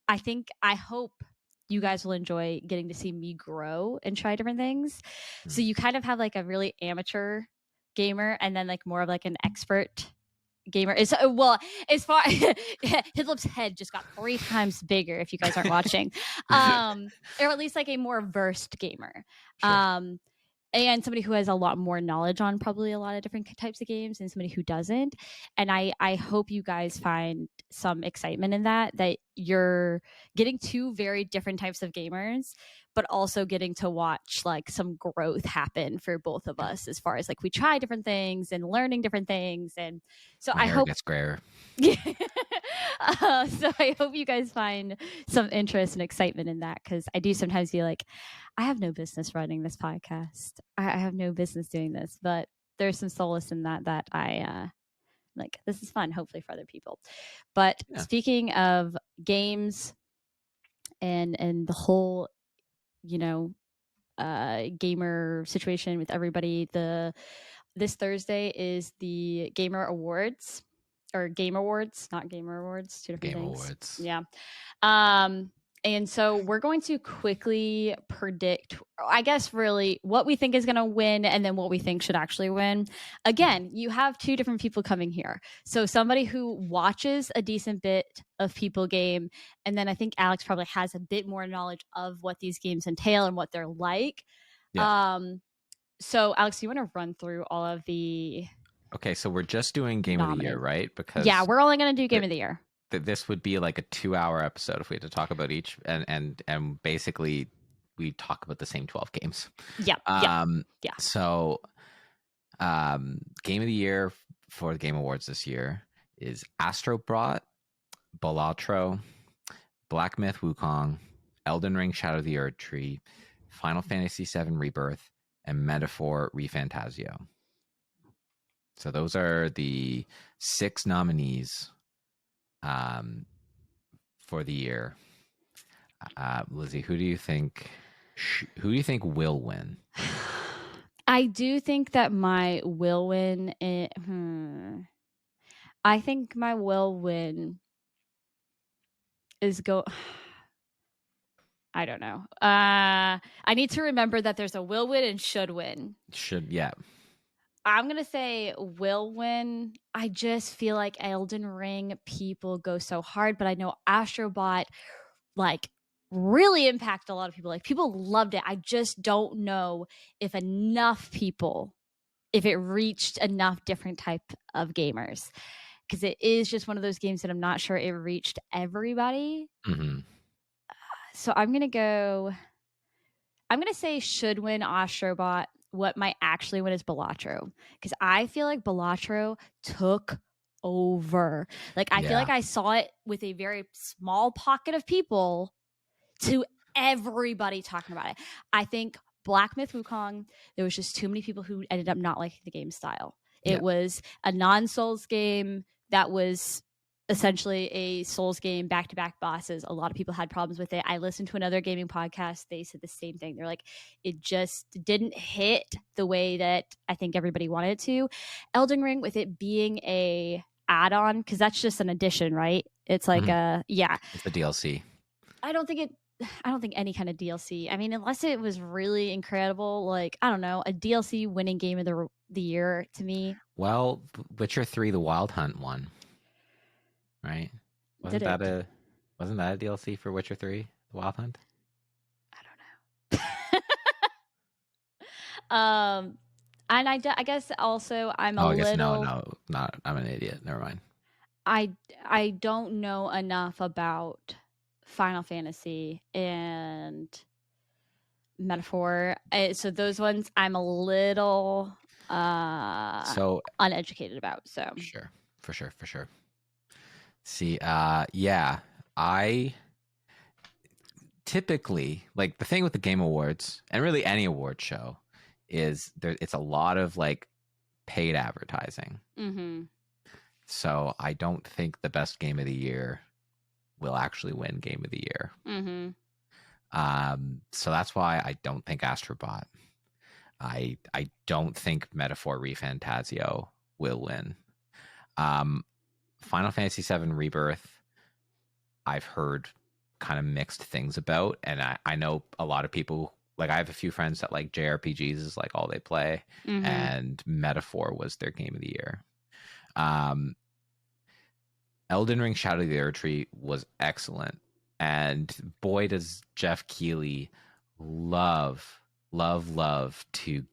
I hope you guys will enjoy getting to see me grow and try different things. So you kind of have like a really amateur gamer and then like more of like an expert gamer. Is well, as far Hidlip's head just got 3 times bigger if you guys aren't watching. Or at least like a more versed gamer. Sure. And somebody who has a lot more knowledge on probably a lot of different types of games and somebody who doesn't. And I hope you guys find some excitement in that you're getting 2 very different types of gamers, but also getting to watch like some growth happen for both of us as far as like we try different things and learning different things. And so My hair gets grayer. So I hope you guys find some interest and excitement in that, because I do sometimes feel like I have no business running this podcast. I have no business doing this, but there's some solace in that I like. This is fun, hopefully for other people. But speaking of games and the whole, gamer situation with everybody, this Thursday is the Gamer Awards. Or Game Awards, not Gamer Awards, 2 different things. Awards. Yeah. And so we're going to quickly predict, I guess, really what we think is going to win and then what we think should actually win. Again, you have 2 different people coming here. So somebody who watches a decent bit of People Game, and then I think Alex probably has a bit more knowledge of what these games entail and what they're like. Yeah. So Alex, do you want to run through all of the... Okay, so we're just doing Game of the Year, right? Because we're only going to do Game of the Year. This would be like a 2-hour episode if we had to talk about each, and basically we talk about the same 12 games. Yeah. So, Game of the Year for the Game Awards this year is Astrobot, Balatro, Black Myth Wukong, Elden Ring Shadow of the Erd Tree, Final Fantasy VII Rebirth, and Metaphor ReFantasio. So those are the 6 nominees for the year. Lizzie, who do you think will win? I do think that my will win. I think my will win is I don't know. I need to remember that there's a will win and should win. Yeah. I'm going to say will win. I just feel like Elden Ring people go so hard, but I know Astrobot like really impacted a lot of people. Like people loved it. I just don't know if it reached enough different type of gamers, because it is just one of those games that I'm not sure it reached everybody. Mm-hmm. So I'm going to say should win Astrobot what might actually win is Balatro, because I feel like Balatro took over. Like I feel Yeah. like I saw it with a very small pocket of people to everybody talking about it. I think Black Myth Wukong, there was just too many people who ended up not liking the game style. Yeah. It was a non-Souls game that was essentially a Souls game, back-to-back bosses. A lot of people had problems with it. I listened to another gaming podcast. They said the same thing. They're like, it just didn't hit the way that I think everybody wanted it to. Elden Ring, with it being a add-on, because that's just an addition, right? It's like yeah. It's the DLC. I don't think any kind of DLC. I mean, unless it was really incredible, like I don't know, a DLC winning game of the year to me. Well, Witcher 3 the Wild Hunt one, right? Did Wasn't that it? a DLC for Witcher 3 the Wild Hunt? I don't know. And I guess also I'm a Oh, I guess no, little not. I'm an idiot. Never mind. I don't know enough about Final Fantasy and Metaphor. So those ones I'm a little So uneducated about. So sure, for sure. See, yeah, I typically like the thing with the Game Awards and really any award show is there. It's a lot of like paid advertising. mm-hmm. So I don't think the best game of the year will actually win game of the year. Mm-hmm. So that's why I don't think Astrobot. I don't think Metaphor ReFantasio will win. Final Fantasy VII Rebirth, I've heard kind of mixed things about, and I know a lot of people. Like I have a few friends that like JRPGs is like all they play, Mm-hmm. and Metaphor was their game of the year. Elden Ring Shadow of the Erdtree was excellent, and boy does Jeff Keighley love to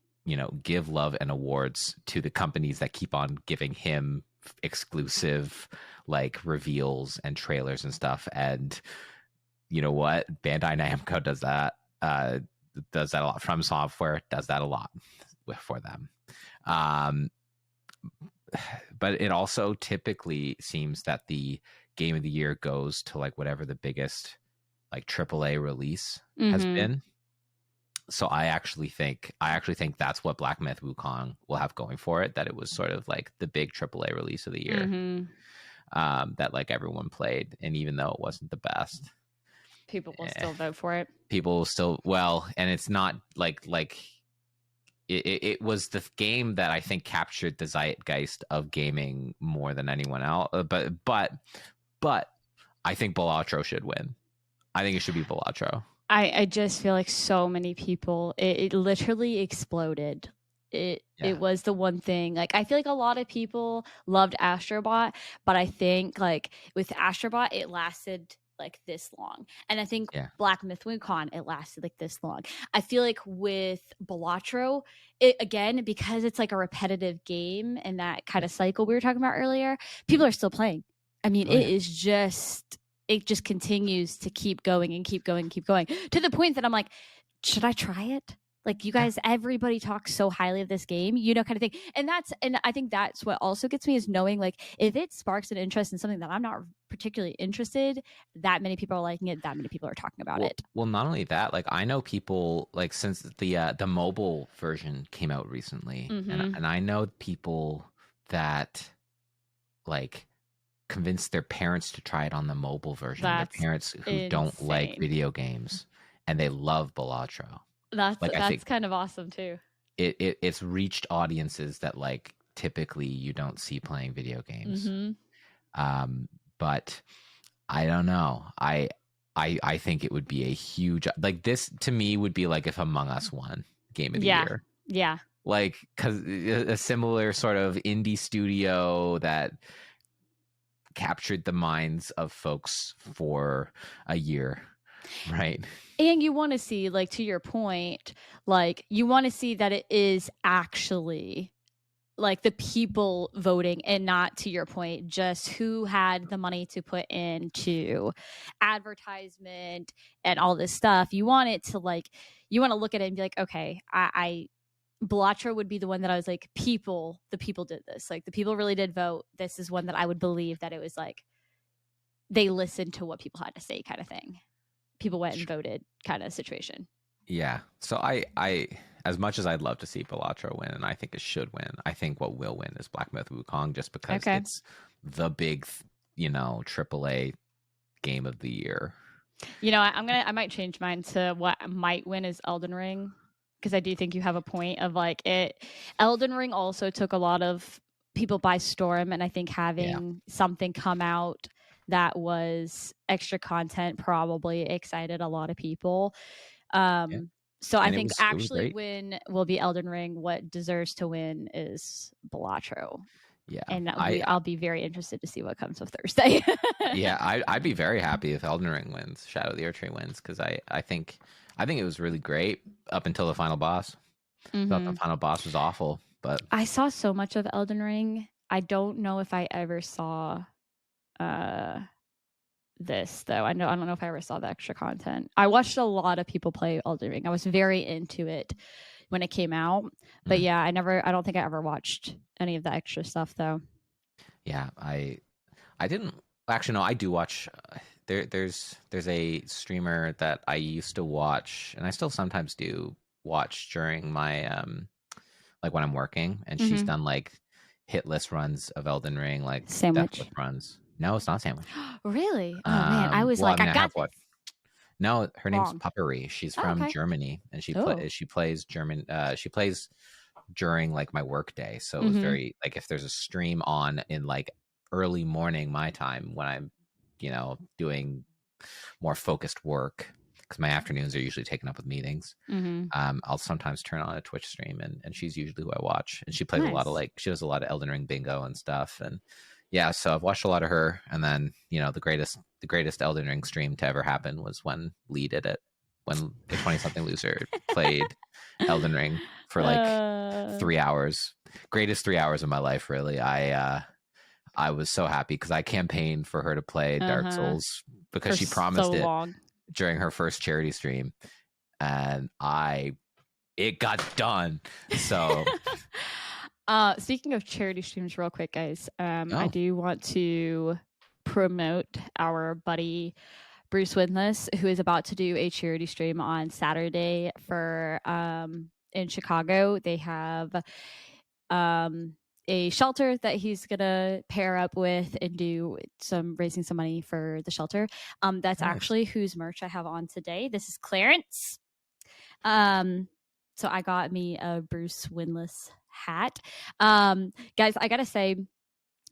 give love and awards to the companies that keep on giving him exclusive like reveals and trailers and stuff. And you know what, Bandai Namco does that a lot. From Software does that a lot for them. But it also typically seems that the game of the year goes to like whatever the biggest like AAA release has been. So I actually think that's what Black Myth Wukong will have going for it, that it was sort of like the big AAA release of the year. That like everyone played, and even though it wasn't the best, people will still vote for it. People still, well, and it's not like it was the game that I think captured the zeitgeist of gaming more than anyone else. But I think Balatro should win. I think it should be Balatro. I just feel like so many people, it literally exploded. It was the one thing. Like I feel like a lot of people loved Astrobot, but I think like with Astrobot it lasted like this long. And I think Black Myth Wukong, it lasted like this long. I feel like with Balatro, it again, because it's like a repetitive game and that kind of cycle we were talking about earlier, people are still playing. I mean, it just continues to keep going and keep going and keep going to the point that I'm like, should I try it? Like you guys, everybody talks so highly of this game, kind of thing. And I think that's what also gets me is knowing like if it sparks an interest in something that I'm not particularly interested, that many people are liking it, that many people are talking about it. Well, not only that, like I know people like since the mobile version came out recently, and I know people that like convinced their parents to try it on the mobile version. Their parents who don't like video games, and they love Balatro. That's kind of awesome too. It's reached audiences that like typically you don't see playing video games. But I don't know. I think it would be a huge, like this to me would be like if Among Us won game of the year. Yeah. Like because a similar sort of indie studio that captured the minds of folks for a year, right? And you want to see, like, to your point, like, you want to see that it is actually like the people voting and not, to your point, just who had the money to put into advertisement and all this stuff. You want it to like, you want to look at it and be like, okay, Bellatra would be the one that I was like, the people did this. Like the people really did vote. This is one that I would believe that it was like they listened to what people had to say, kind of thing. People went and voted, kind of situation. Yeah. So I as much as I'd love to see Bellatra win, and I think it should win, I think what will win is Black Myth Wukong, just because it's the big, AAA game of the year. I might change mine to what might win is Elden Ring, because I do think you have a point of like it. Elden Ring also took a lot of people by storm, and I think having something come out that was extra content probably excited a lot of people. So I think actually win will be Elden Ring. What deserves to win is Bellatra. Yeah, and I'll be very interested to see what comes of Thursday. Yeah, I'd be very happy if Elden Ring wins, Shadow of the Erdtree wins, because I think it was really great up until the final boss. I thought the final boss was awful, but I saw so much of Elden Ring. I don't know if I ever saw this though. I don't know if I ever saw the extra content. I watched a lot of people play Elden Ring. I was very into it when it came out, but yeah, I don't think I ever watched any of the extra stuff though. Yeah, I didn't actually. No, I do watch. There's a streamer that I used to watch, and I still sometimes do watch during my like when I'm working, and she's done like hit list runs of Elden Ring, like Sandwich death runs. No, it's not Sandwich. Really? Oh man, I was I got this. No, her name's Puppery. She's from Germany, and she plays German. She plays during like my work day, so it was very like if there's a stream on in like early morning my time when I'm doing more focused work, because my afternoons are usually taken up with meetings. I'll sometimes turn on a Twitch stream, and she's usually who I watch, and she plays a lot of she does a lot of Elden Ring bingo and stuff, and yeah, so I've watched a lot of her. And then the greatest Elden Ring stream to ever happen was when Lee did it, when the 20-something loser played Elden Ring for like 3 hours. Greatest 3 hours of my life, really. I was so happy because I campaigned for her to play Dark Souls because she promised it during her first charity stream, and it got done. So speaking of charity streams real quick, guys, I do want to promote our buddy Bruce Windless, who is about to do a charity stream on Saturday for in Chicago. They have a shelter that he's gonna pair up with and do raising some money for the shelter. That's actually whose merch I have on today. This is Clarence. So I got me a Bruce Windless hat. Guys, I gotta say,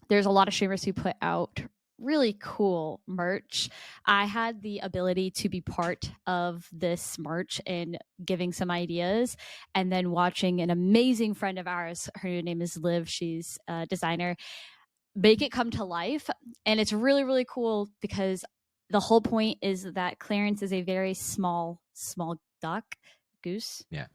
there's a lot of streamers who put out really cool merch. I had the ability to be part of this merch and giving some ideas, and then watching an amazing friend of ours, her name is Liv, she's a designer, make it come to life. And it's really, really cool because the whole point is that Clarence is a very small goose. Yeah.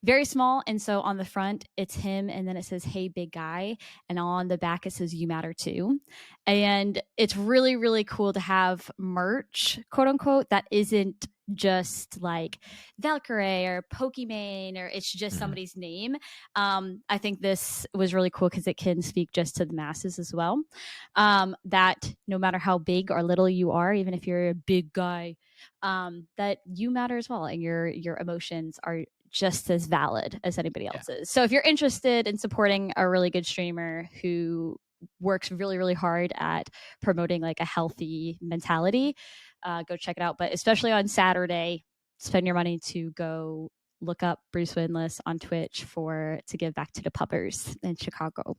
Very small, and so on the front it's him, and then it says "Hey big guy," and on the back it says "You matter too." And it's really, really cool to have merch, quote unquote, that isn't just like Valkyrie or Pokimane, or it's just somebody's name. I think this was really cool because it can speak just to the masses as well. That no matter how big or little you are, even if you're a big guy, that you matter as well, and your emotions are just as valid as anybody else's. So if you're interested in supporting a really good streamer who works really, really hard at promoting like a healthy mentality, go check it out. But especially on Saturday, spend your money to go look up Bruce Windless on Twitch to give back to the puppers in Chicago.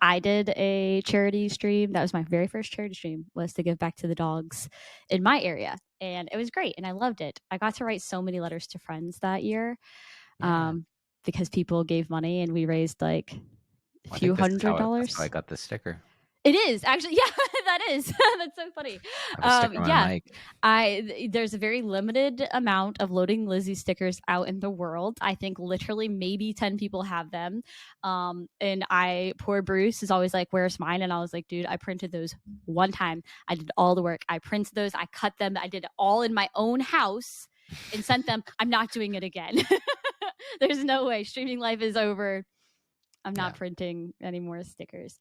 I did a charity stream. That was my very first charity stream, was to give back to the dogs in my area. And it was great. And I loved it. I got to write so many letters to friends that year, because people gave money, and we raised like a few $100s. That's how I got this sticker. It is actually, yeah, that is. That's so funny. There's a very limited amount of Loading Lizzie stickers out in the world. I think literally maybe 10 people have them. And poor Bruce is always like, "Where's mine?" And I was like, "Dude, I printed those one time. I did all the work. I printed those. I cut them. I did it all in my own house and sent them. I'm not doing it again." There's no way. Streaming life is over. I'm not Yeah. printing any more stickers.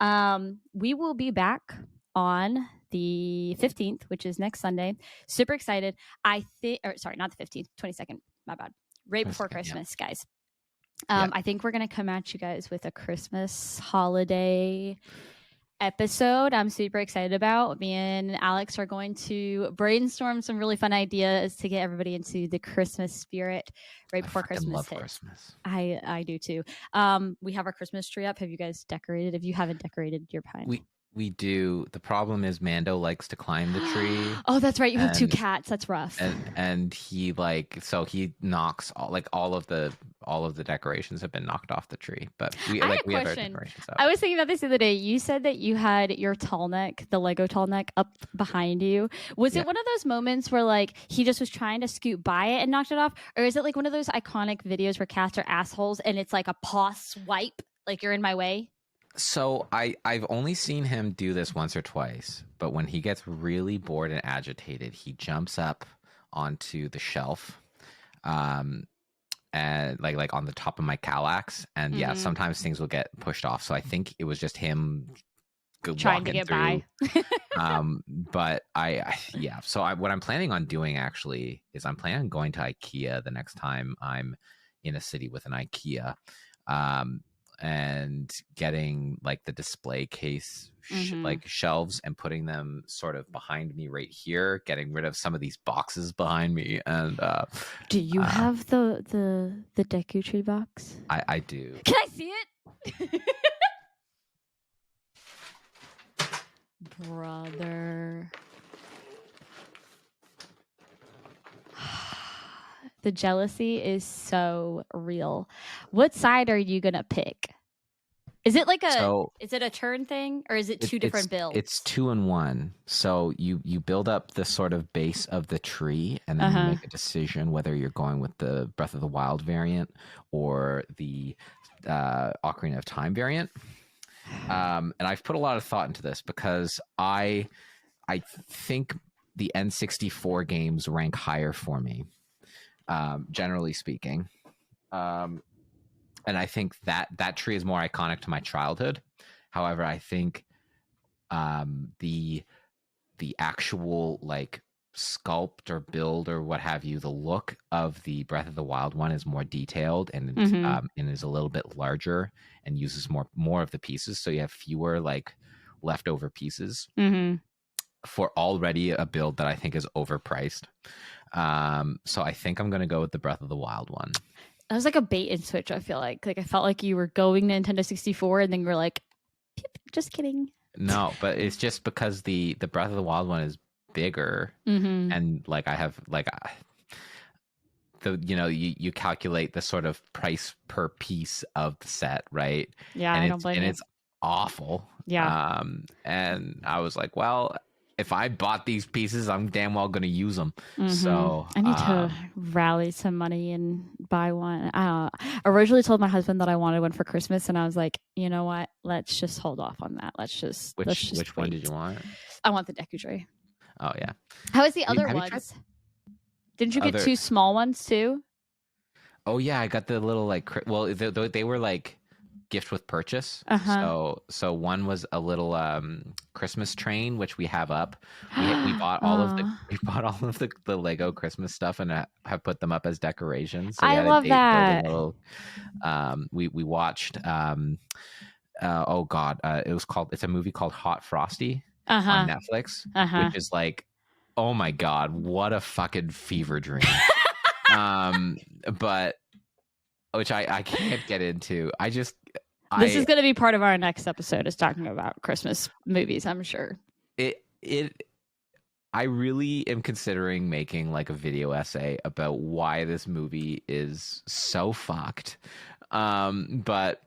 We will be back on the 15th, which is next Sunday. Super excited. I think, or sorry, not the 15th, 22nd. My bad. Right before Christmas, guys. I think we're going to come at you guys with a Christmas holiday episode I'm super excited about. Me and Alex are going to brainstorm some really fun ideas to get everybody into the Christmas spirit right before Christmas love hits. Christmas. I do too. We have our Christmas tree up. Have you guys decorated? If you haven't decorated your pine, we do. The problem is Mando likes to climb the tree. Oh, that's right. You have 2 cats. That's rough. And he he knocks all of the decorations have been knocked off the tree. But we have our decorations up. I was thinking about this the other day. You said that you had your tall neck, the Lego tall neck, up behind you. Was it one of those moments where he just was trying to scoot by it and knocked it off, or is it like one of those iconic videos where cats are assholes and it's like a paw swipe, like you're in my way? So I've only seen him do this once or twice, but when he gets really bored and agitated, he jumps up onto the shelf, and like on the top of my Kallax, and sometimes things will get pushed off. So I think it was just him trying to get by. But So what I'm planning on doing actually is I'm planning on going to IKEA the next time I'm in a city with an IKEA. And getting the display case shelves and putting them sort of behind me right here, getting rid of some of these boxes behind me. And do you have the Deku Tree box? I do. Can I see it? Brother. The jealousy is so real. What side are you gonna pick? Is it is it a turn thing, or is it 2 different builds? It's 2 in 1. So you build up the sort of base of the tree, and then you make a decision whether you're going with the Breath of the Wild variant or the Ocarina of Time variant. And I've put a lot of thought into this because I think the N64 games rank higher for me. Generally speaking, and I think that tree is more iconic to my childhood. However, I think the actual sculpt or build or what have you, the look of the Breath of the Wild one is more detailed and is a little bit larger and uses more of the pieces, so you have fewer leftover pieces for already a build that I think is overpriced. So I think I'm gonna go with the Breath of the Wild one. That was like a bait and switch. I feel like I felt like you were going to Nintendo 64 and then you were like, just kidding. No, but it's just because the Breath of the Wild one is bigger, and I have you calculate the sort of price per piece of the set, right? Yeah, and I don't blame you. It's awful. Yeah. And I was like, well, if I bought these pieces, I'm damn well going to use them. So I need to rally some money and buy one. I originally told my husband that I wanted one for Christmas, and I was like, you know what? Let's just hold off on that. Which one did you want? I want the Deku Tree. Oh yeah. How is the other ones? Didn't you get 2 small ones too? Oh yeah, I got the little they were gift with purchase. So one was a little Christmas train, which we have up. We bought all of the Lego Christmas stuff and have put them up as decorations. So I love that. We watched it's a movie called Hot Frosty on Netflix, which is oh my god, what a fucking fever dream. But which I can't get into. This is going to be part of our next episode, is talking about Christmas movies, I'm sure. I really am considering making a video essay about why this movie is so fucked. But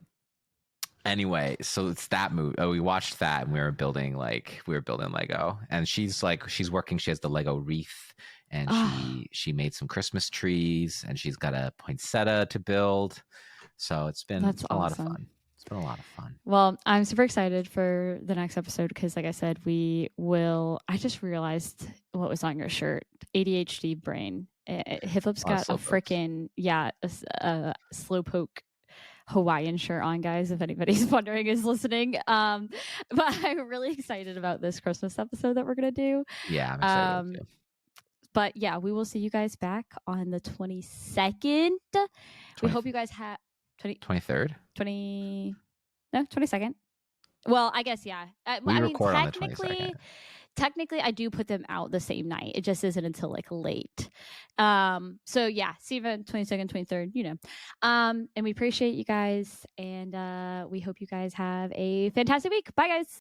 anyway, so it's that movie. We watched that and we were building Lego, and she's working. She has the Lego wreath, and she made some Christmas trees, and she's got a poinsettia to build. So it's been a lot of fun. It's been a lot of fun. Well, I'm super excited for the next episode because, like I said, I just realized what was on your shirt. ADHD brain. Hiflip's got a freaking a slowpoke Hawaiian shirt on, guys, if anybody's wondering is listening. But I'm really excited about this Christmas episode that we're gonna do. Yeah, I'm excited too. But yeah, we will see you guys back on the 22nd. We hope you guys have 23rd? 22nd. Well, I guess, yeah. We record on the 22nd. Technically, I do put them out the same night. It just isn't until like late. So yeah, see you on 22nd, 23rd, you know. And we appreciate you guys. And we hope you guys have a fantastic week. Bye, guys.